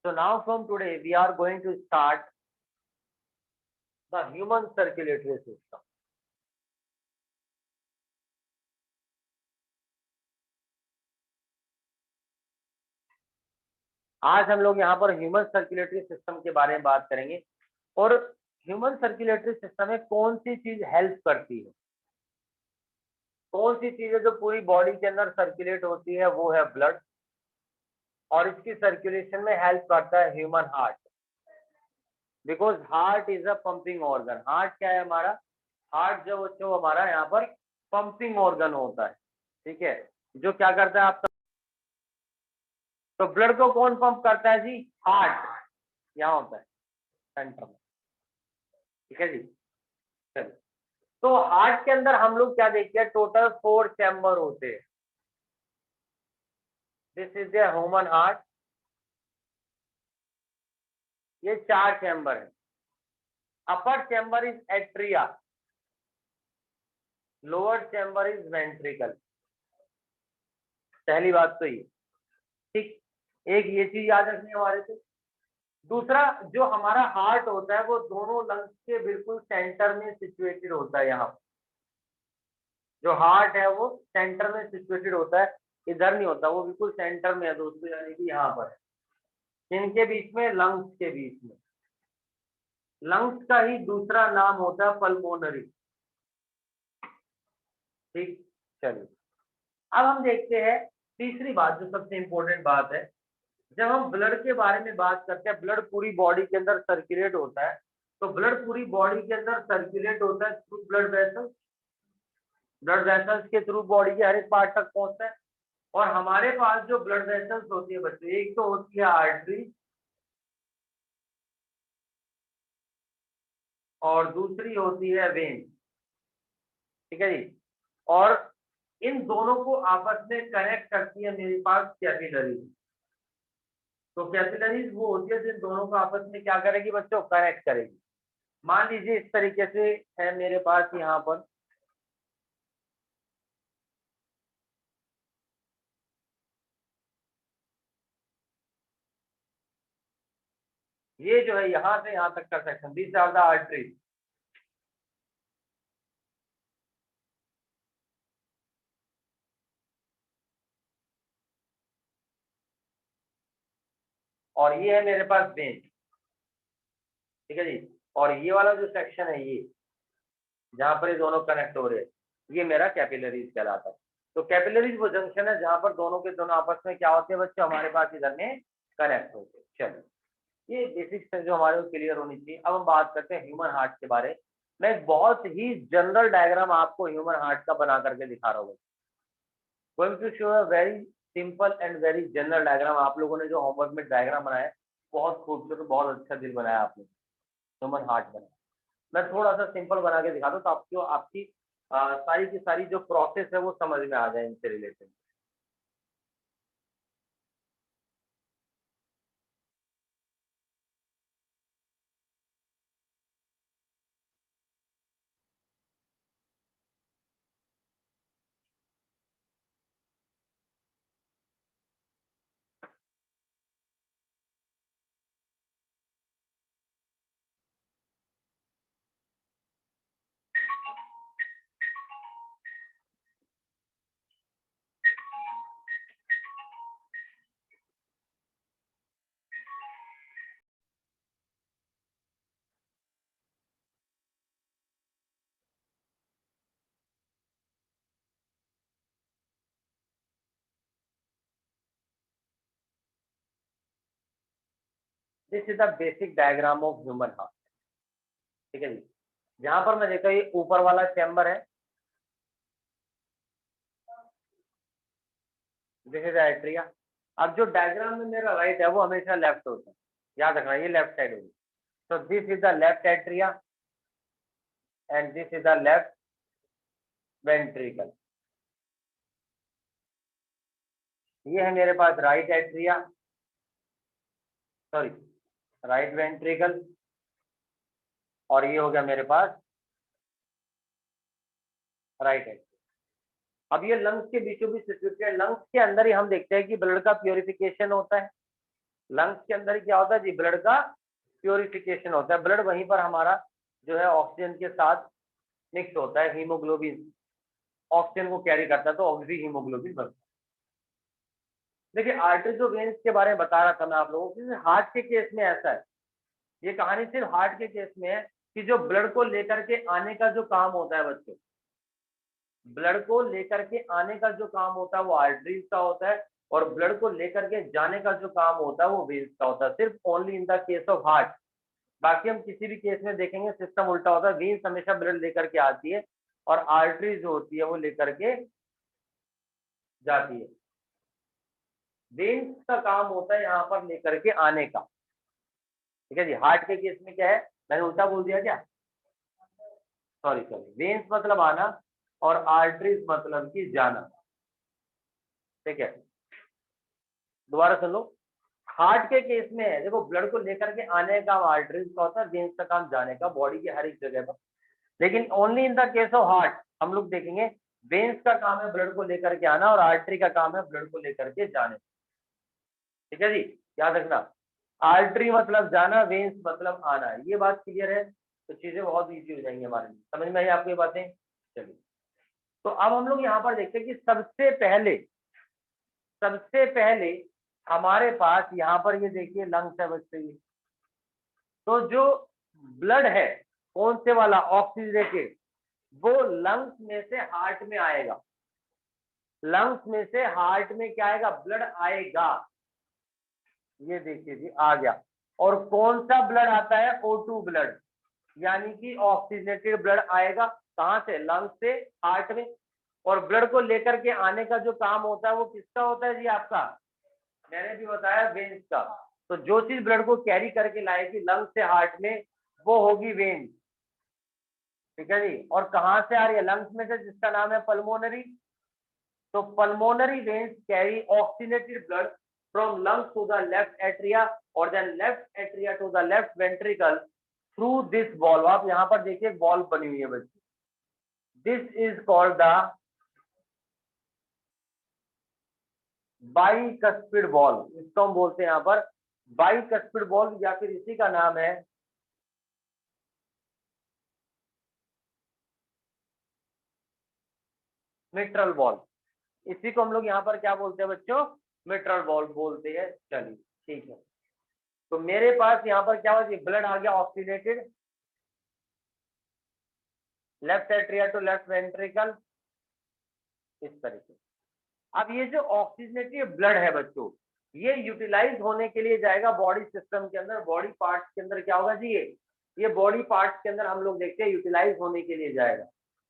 So now from today we are going to start the human circulatory system. आज हम लोग यहाँ पर ह्यूमन सर्कुलेटरी सिस्टम के बारे में बात करेंगे और ह्यूमन सर्कुलेटरी सिस्टम में कौन सी चीज हेल्प करती है, कौन सी चीजें जो पूरी बॉडी के अंदर सर्कुलेट होती है वो है ब्लड, और इसकी सर्कुलेशन में हेल्प करता है human heart, because heart is a pumping organ. Heart क्या है हमारा? हार्ट जो हमारा यहाँ पर पंपिंग ऑर्गन होता है, ठीक है, जो क्या करता है आपका, तो ब्लड को कौन पंप करता है जी? हार्ट यहाँ होता है सेंटर में, ठीक है जी। चलिए, तो हार्ट के अंदर हम लोग क्या देखते हैं, टोटल 4 चैम्बर होते हैं। This is the human heart. ये 4 चैम्बर है। Upper chamber is atria, lower chamber is ventricle. पहली बात तो ये, ठीक, एक ये चीज याद रखनी है हमारे से। दूसरा, जो हमारा हार्ट होता है वो दोनों लंग्स के बिल्कुल सेंटर में सिचुएटेड होता है। यहाँ जो हार्ट है वो सेंटर में सिचुएटेड होता है, इधर नहीं होता, वो बिल्कुल सेंटर में है दोस्तों, यानी कि यहाँ पर है। इनके बीच में, लंग्स के बीच में। लंग्स का ही दूसरा नाम होता है पल्मोनरी, ठीक। चलिए, अब हम देखते हैं तीसरी बात, जो सबसे इंपॉर्टेंट बात है। जब हम ब्लड के बारे में बात करते हैं, ब्लड पूरी बॉडी के अंदर सर्कुलेट होता है, तो ब्लड पूरी बॉडी के अंदर सर्कुलेट होता है through blood vessels. Blood vessels के थ्रू बॉडी के हर एक पार्ट तक पहुंचता है। और हमारे पास जो ब्लड वेसल्स होती है बच्चों, एक तो होती है आर्टरी और दूसरी होती है वेन, ठीक है जी। और इन दोनों को आपस में कनेक्ट करती है मेरे पास कैपिलरीज। तो कैपिलरीज वो होती है जिन दोनों को आपस में क्या करेगी बच्चों, कनेक्ट करेगी। मान लीजिए इस तरीके से है मेरे पास यहाँ पर, ये जो है यहाँ से यहाँ तक का section, these are the arteries. और ये है मेरे पास वेन, ठीक है जी। और ये वाला जो सेक्शन है, ये जहाँ पर ये दोनों कनेक्ट हो रहे हैं, ये मेरा कैपिलरीज कहलाता है। तो कैपिलरीज वो जंक्शन है जहाँ पर दोनों के दोनों आपस में क्या होते हैं बच्चों, हमारे पास इधर में कनेक्ट होते हैं। चलिए, ये बेसिक्स है जो हमारे को क्लियर होनी चाहिए। अब हम बात करते हैं ह्यूमन हार्ट के बारे में। मैं एक बहुत ही जनरल डायग्राम आपको ह्यूमन हार्ट का बना करके दिखा रहा हूँ। Going to show a very simple and very general diagram. आप लोगों ने जो होमवर्क में डायग्राम बनाया है, बहुत खूबसूरत, बहुत अच्छा दिल बनाया आपने, ह्यूमन हार्ट बनाया। मैं थोड़ा सा सिंपल बना के दिखा दूं तो आपको आपकी सारी की सारी जो प्रोसेस है वो समझ में आ जाए इनसे related. This is the basic diagram of human heart, ठीक है जी। जहां पर मैं देखा ये ऊपर वाला चैम्बर है, दिस इज एट्रिया। अब जो डायग्राम में मेरा राइट है वो हमेशा लेफ्ट होता है, याद रखना, ये लेफ्ट साइड होगी। तो this is the left atria and this is the left ventricle. ये है मेरे पास right atria, sorry right ventricle, और ये हो गया मेरे पास राइट एट्रिया। अब ये लंग्स के बीचों बीच सिचुएटेड है। लंग्स के अंदर ही हम देखते हैं कि ब्लड का प्योरिफिकेशन होता है, लंग्स के अंदर क्या होता है जी, ब्लड का प्योरिफिकेशन होता है। ब्लड वहीं पर हमारा जो है ऑक्सीजन के साथ मिक्स होता है, हीमोग्लोबिन ऑक्सीजन को कैरी करता है, तो ऑक्सी हीमोग्लोबिन बनता है। देखिए आर्टरीज और वेन्स के बारे में बता रहा था मैं आप लोगों को, हार्ट के केस में ऐसा है, ये कहानी सिर्फ हार्ट के केस में है कि जो ब्लड को लेकर के आने का जो काम होता है बच्चों, ब्लड को लेकर के आने का जो काम होता है वो आर्टरीज का होता है, और ब्लड को लेकर के जाने का जो काम होता है वो वेन्स का होता है, सिर्फ only in the case of heart. बाकी हम किसी भी केस में देखेंगे सिस्टम उल्टा होता है, वेन्स हमेशा ब्लड लेकर के आती है और आर्टरीज जो होती है वो लेकर के जाती है। वेन्स का काम होता है यहाँ पर लेकर के आने का, ठीक है जी। हार्ट के केस में क्या है, मैंने उल्टा बोल दिया क्या, सॉरी वेन्स मतलब आना और आर्टरीज मतलब कि जाना, ठीक है। दोबारा सुन लो, हार्ट के केस में है देखो ब्लड को लेकर के आने का आर्टरीज का होता है, वेन्स का काम जाने का बॉडी के हर एक जगह पर। लेकिन only in the case of heart हम लोग देखेंगे वेन्स का काम है ब्लड को लेकर के आना और आर्टरी का काम है ब्लड को लेकर के जाने, ठीक है जी। याद रखना, आर्टरी मतलब जाना, वेन्स मतलब आना, ये बात क्लियर है, तो चीजें बहुत इजी हो जाएंगी हमारे लिए। समझ में आई आपको ये बातें? चलिए, तो अब हम लोग यहाँ पर देखते हैं कि सबसे पहले हमारे पास यहाँ पर ये देखिए लंग्स है बच्चे, ये तो जो ब्लड है कौन से वाला, ऑक्सीजनेटेड, वो लंग्स में से हार्ट में आएगा, लंग्स में से हार्ट में क्या आएगा, ब्लड आएगा, ये देखिए जी आ गया। और कौन सा ब्लड आता है, O2 ब्लड, यानी कि ऑक्सीजनेटेड ब्लड आएगा कहां से, लंग्स से हार्ट में। और ब्लड को लेकर के आने का जो काम होता है वो किसका होता है जी, आपका, मैंने भी बताया वेन्स का। तो जो चीज ब्लड को कैरी करके लाएगी लंग्स से हार्ट में वो होगी वेन्स, ठीक है जी। और कहां से आ रही है, लंग्स में से, जिसका नाम है पल्मोनरी। तो pulmonary veins carry oxygenated blood from lungs to the left atria or then left atria to the left ventricle through this valve। आप यहाँ पर देखिए valve बनी हुई है बच्चे, this is called the bicuspid valve, इसको हम बोलते हैं यहाँ पर bicuspid valve, या फिर इसी का नाम है मिट्रल valve। इसी को हम लोग यहाँ पर क्या बोलते हैं बच्चों, मिट्रल valve बोलते हैं। चलिए ठीक है, तो मेरे पास यहाँ पर क्या हुआ, ब्लड आ गया oxygenated, left atria to left ventricle, इस तरीके। अब ये जो ऑक्सीजनेटेड ब्लड है बच्चों, ये यूटिलाइज होने के लिए जाएगा बॉडी सिस्टम के अंदर, बॉडी पार्ट्स के अंदर क्या होगा जी, ये बॉडी पार्ट्स के अंदर हम लोग देखते हैं यूटिलाइज होने के लिए जाएगा।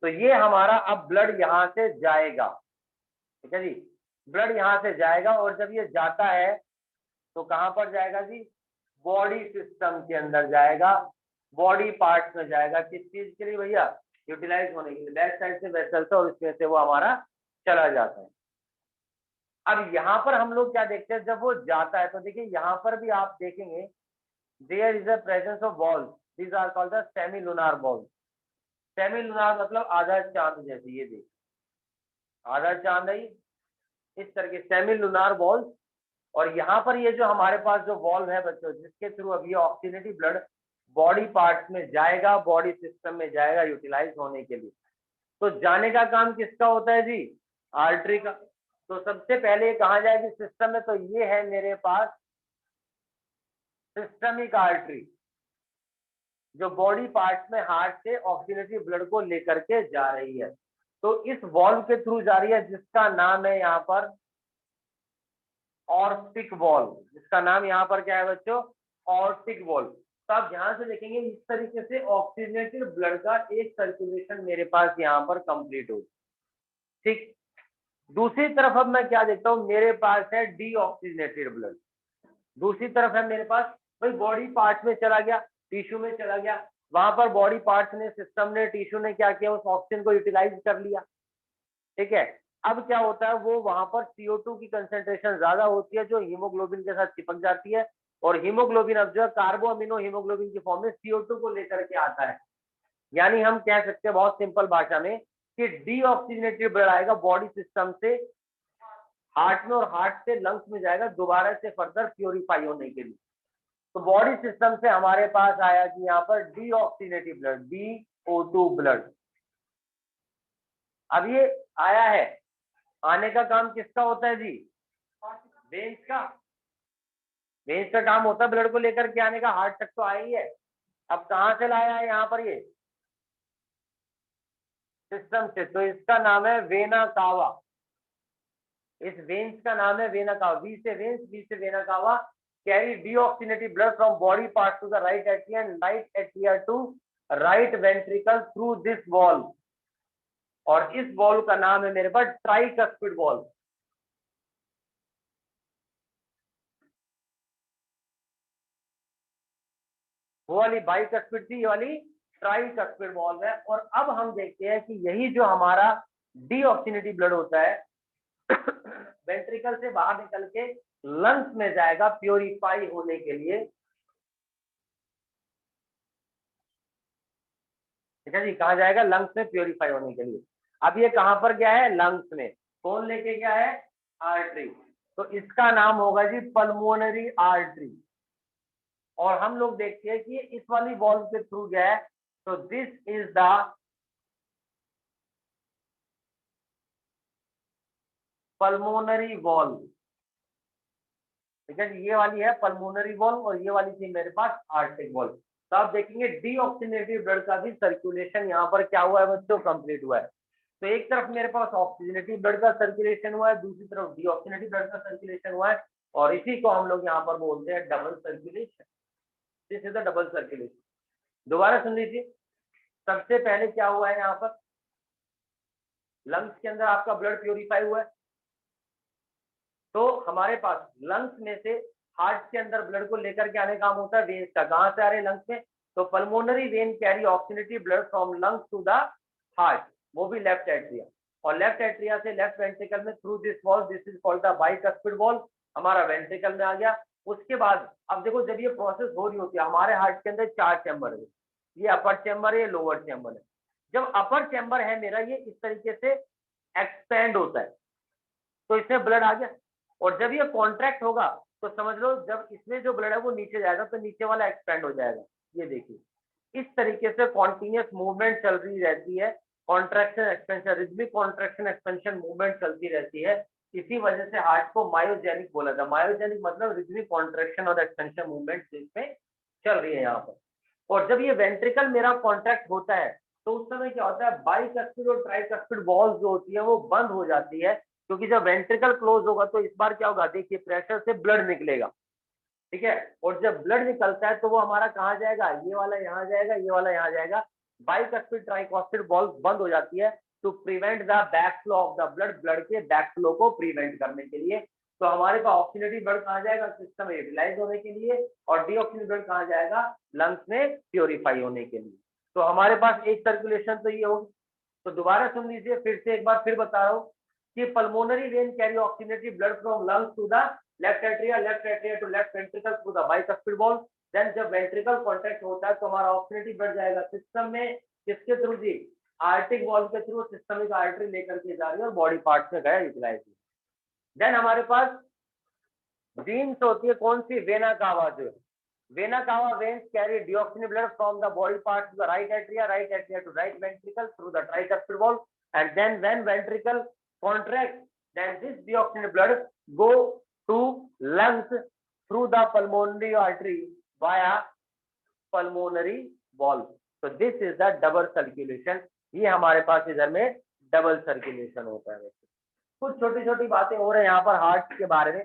तो ये हमारा अब ब्लड यहाँ से जाएगा, ठीक है जी, ब्लड यहाँ से जाएगा, और जब ये जाता है तो कहाँ पर जाएगा जी, बॉडी सिस्टम के अंदर जाएगा, बॉडी पार्ट्स में जाएगा, किस चीज के लिए भैया, यूटिलाइज होने के लिए। बैक साइड से वेसल से और इसमें से वो हमारा चला जाता है। अब यहाँ पर हम लोग क्या देखते हैं, जब वो जाता है तो देखिए यहाँ पर भी आप देखेंगे there is a presence of valves, these are called the semi lunar valves. Semi lunar मतलब आधा चांद जैसे, ये देखिए आधा चांद है इस तरह के सेमी लूनार बॉल्स। और यहाँ पर ये जो हमारे पास जो वॉल्व है बच्चों, जिसके थ्रू अब ये ऑक्सीजनेटेड ब्लड बॉडी पार्ट्स में जाएगा, बॉडी सिस्टम में जाएगा यूटिलाइज होने के लिए। तो जाने का काम किसका होता है जी, आर्टरी का। तो सबसे पहले कहाँ जाएगी, सिस्टम में। तो ये है मेरे पास सिस्टमिक आर्टरी, जो बॉडी पार्ट्स में हार्ट से ऑक्सीजनेटेड ब्लड को लेकर के जा रही है। तो इस वॉल्व के थ्रू जा रही है, जिसका नाम है यहाँ पर ऑर्टिक वॉल्व, जिसका नाम यहाँ पर क्या है बच्चों, ऑर्टिक वॉल्व। तो आप ध्यान से देखेंगे इस तरीके से ऑक्सीजनेटेड ब्लड का एक सर्कुलेशन मेरे पास यहाँ पर कंप्लीट हो, ठीक। दूसरी तरफ अब मैं क्या देखता हूँ, मेरे पास है डीऑक्सीजनेटेड ब्लड, दूसरी तरफ है मेरे पास, भाई बॉडी पार्ट्स में चला गया, टिश्यू में चला गया, वहां पर बॉडी पार्ट्स ने, सिस्टम ने, टिश्यू ने क्या किया, उस ऑक्सीजन को यूटिलाइज कर लिया, ठीक है। अब क्या होता है, वो वहां पर CO2 की कंसेंट्रेशन ज्यादा होती है, जो हीमोग्लोबिन के साथ चिपक जाती है, और हीमोग्लोबिन अब जो है कार्बो अमीनो हीमोग्लोबिन की फॉर्म में CO2 को लेकर के आता है। यानी हम कह सकते हैं बहुत सिंपल भाषा में कि डीऑक्सीजनेटेड ब्लड आएगा बॉडी सिस्टम से हार्ट में और हार्ट से लंग्स में जाएगा दोबारा से फर्दर प्योरीफाई होने के लिए। तो बॉडी सिस्टम से हमारे पास आया कि यहाँ पर डीऑक्सीनेटिव ब्लड, DO2 ब्लड। अब ये आया है, आने का काम किसका होता है जी? वेन्स का। वेन्स का काम होता है ब्लड को लेकर के आने का, हार्ट तक तो आया ही है। अब कहाँ से लाया है यहाँ पर? ये सिस्टम से, तो इसका नाम है वेना कावा। इस वेन्स का नाम है वेना कावा। वी से वेन्स, बी से vena cava. Carry deoxygenated blood from body part to the right atria and right atria to right ventricle through this valve. और इस वॉल्व का नाम है मेरे पास ट्राइकस्पिड वॉल्व। वो वाली बाइकस्पिड थी, ये वाली ट्राइकस्पिड वॉल्व है। और अब हम देखते हैं कि यही जो हमारा डीऑक्सीनेटिव ब्लड होता है वेंट्रिकल से बाहर निकल के लंग्स में जाएगा प्योरीफाई होने के लिए। ठीक है जी, कहाँ जाएगा? लंग्स में प्योरीफाई होने के लिए। अब ये कहाँ पर गया है? लंग्स में। कौन लेके गया है? आर्टरी। तो इसका नाम होगा जी पल्मोनरी आर्टरी। और हम लोग देखते हैं कि ये इस वाली वॉल्व के थ्रू गया है। तो this is the pulmonary valve. ठीक है, ये वाली है पल्मोनरी वॉल्व और ये वाली थी मेरे पास आर्टिक वॉल्व। तो आप देखेंगे डीऑक्सीनेटिव ब्लड का भी सर्कुलेशन यहाँ पर क्या हुआ है बच्चों? कंप्लीट हुआ है। तो एक तरफ मेरे पास ऑक्सीजनेटिव ब्लड का सर्कुलेशन हुआ है, दूसरी तरफ डीऑक्सीनेटिव ब्लड का सर्कुलेशन हुआ है। और इसी को हम लोग यहाँ पर बोलते हैं double circulation. This is the double circulation. दोबारा सुन लीजिए, सबसे पहले क्या हुआ है यहाँ पर? लंग्स के अंदर आपका ब्लड प्योरीफाई हुआ है। तो हमारे पास लंग्स में से हार्ट के अंदर ब्लड को लेकर के आने काम होता है वेन्स का। कहां से आ रहे हैं? लंग्स में। तो pulmonary vein carry oxygenated blood from lungs to the heart, वो भी लेफ्ट एट्रिया। और लेफ्ट एट्रिया से लेफ्ट वेंट्रिकल में through this valve, this is called the bicuspid valve, हमारा वेंट्रिकल में आ गया। उसके बाद अब देखो, जब ये प्रोसेस हो रही होती है, हमारे हार्ट के अंदर 4 चैम्बर है। ये अपर चैम्बर है, ये लोअर चैम्बर है। जब अपर चैम्बर है मेरा, ये इस तरीके से एक्सपेंड होता है, तो इसमें ब्लड आ गया। और जब ये कॉन्ट्रैक्ट होगा तो समझ लो, जब इसमें जो ब्लड है वो नीचे जाएगा तो नीचे वाला एक्सपेंड हो जाएगा। ये देखिए, इस तरीके से कॉन्टिन्यूस मूवमेंट चल रही रहती है। Contraction expansion, rhythmic contraction expansion movement चलती रहती है। इसी वजह से हार्ट को मायोजेनिक बोला था। मायोजेनिक मतलब रिदमिक कॉन्ट्रैक्शन और एक्सपेंशन मूवमेंट जिसमें चल रही है यहाँ पर। और जब ये वेंट्रिकल मेरा कॉन्ट्रैक्ट होता है तो उस समय क्या होता है? बाइकस्पिड और ट्राइकस्पिड वॉल्व जो होती है वो बंद हो जाती है, क्योंकि जब वेंट्रिकल क्लोज होगा तो इस बार क्या होगा? देखिए, प्रेशर से ब्लड निकलेगा। ठीक है, और जब ब्लड निकलता है तो वो हमारा कहाँ जाएगा? ये वाला यहाँ जाएगा, ये वाला यहाँ जाएगा। बाइकस्पिड ट्राइकस्पिड वॉल्व बंद हो जाती है to prevent the back flow of the blood, blood के बैक फ्लो को प्रिवेंट करने के लिए। तो हमारे पास ऑक्सीनेटिव ब्लड कहाँ जाएगा? सिस्टम में यूटिलाइज होने के लिए। और डीऑक्सीनेटिव ब्लड कहाँ जाएगा? लंग्स में प्योरीफाई होने के लिए। तो हमारे पास एक सर्कुलेशन तो ये होगी। तो दोबारा सुन लीजिए, फिर से एक बार फिर बता रहा हूँ कि pulmonary vein carry oxygenated blood from lungs to the left atria to left ventricle through the bicuspid valve. Then जब ventricle contact होता है तो हमारा ऑक्सीनेटिव ब्लड जाएगा सिस्टम में, किसके थ्रू जी? आर्टिक वॉल्व के थ्रू। सिस्टमिक आर्टरी लेकर के जा रही है और बॉडी पार्ट्स में गया यूटिलाइज। देन हमारे पास वेन्स होती है, कौन सी? Vena cava. जो vena cava veins carry deoxygenated blood from the body part to the right atria to right ventricle through the tricuspid valve. And then when ventricle contract, then this deoxygenated blood go to lungs through the pulmonary artery via pulmonary valve. So this is the double circulation. ये हमारे पास इधर में double circulation होता है। कुछ छोटी छोटी बातें हो रही है यहाँ पर हार्ट के बारे में।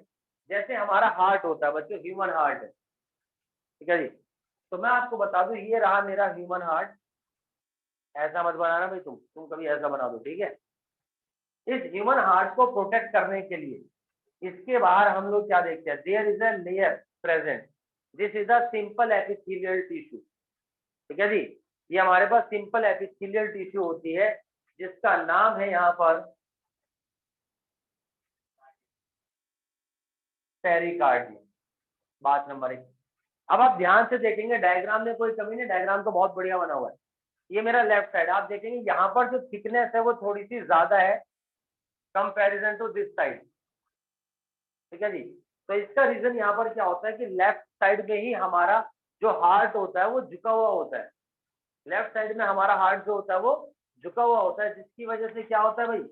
जैसे हमारा हार्ट होता है बच्चों, ह्यूमन हार्ट है। ठीक है जी, तो मैं आपको बता दूं, ये रहा मेरा ह्यूमन हार्ट। ऐसा मत बनाना भाई, तुम कभी ऐसा बना दो, ठीक है। इस ह्यूमन हार्ट को प्रोटेक्ट करने के लिए इसके बाहर हम लोग क्या देखते हैं? There is a layer present, this is a simple epithelial tissue. ठीक है जी, ये हमारे पास सिंपल एपिथेलियल टिश्यू होती है जिसका नाम है यहाँ पर पेरिकार्डियम। बात नंबर 1। अब आप ध्यान से देखेंगे, डायग्राम में कोई कमी नहीं, डायग्राम तो बहुत बढ़िया बना हुआ है। ये मेरा लेफ्ट साइड, आप देखेंगे यहाँ पर जो थिकनेस है वो थोड़ी सी ज्यादा है कंपैरिजन टू दिस साइड। ठीक है जी। तो इसका रीजन यहाँ पर क्या होता है कि लेफ्ट साइड में ही हमारा जो हार्ट होता है वो झुका हुआ होता है। लेफ्ट साइड में हमारा हार्ट जो होता है वो झुका हुआ होता है, जिसकी वजह से क्या होता है भाई,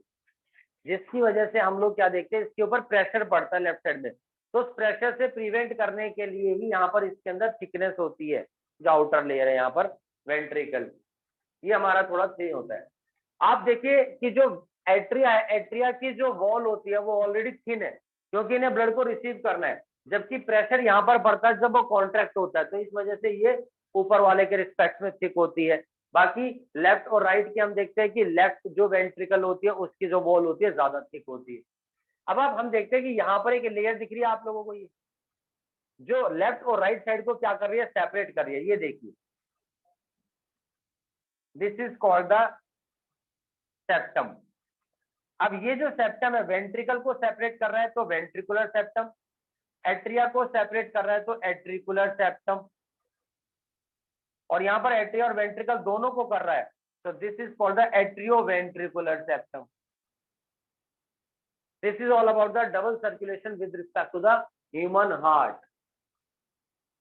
जिसकी वजह से हम लोग क्या देखते हैं, इसके ऊपर प्रेशर पड़ता है लेफ्ट साइड में। तो उस प्रेशर से प्रिवेंट करने के लिए ही यहाँ पर इसके अंदर थिकनेस होती है, जो आउटर लेयर है यहाँ पर वेंट्रिकल, ये हमारा थोड़ा थिन होता है। आप देखिए कि जो एट्रिया है, एट्रिया की जो वॉल होती है वो ऑलरेडी थिन है, क्योंकि इन्हें ब्लड को रिसीव करना है, जबकि प्रेशर यहाँ पर पड़ता है जब वो कॉन्ट्रैक्ट होता है, तो इस वजह से ये ऊपर वाले के रिस्पेक्ट में थिक होती है। बाकी लेफ्ट और राइट की हम देखते हैं कि लेफ्ट जो वेंट्रिकल होती है उसकी जो वॉल होती है ज्यादा थिक होती है। अब हम देखते हैं कि यहाँ पर एक लेयर दिख रही है आप लोगों को, ये जो लेफ्ट और राइट साइड को क्या कर रही है, सेपरेट कर रही है, ये देखिए, this is called the septum. अब ये जो सेप्टम है वेंट्रिकल को सेपरेट कर रहा है तो वेंट्रिकुलर सेप्टम, एट्रिया को सेपरेट कर रहा है तो एट्रिकुलर सेप्टम, और यहाँ पर एट्रिया और वेंट्रिकल दोनों को कर रहा है, तो this is called the atrioventricular septum. This is all about the double circulation with respect to the human heart.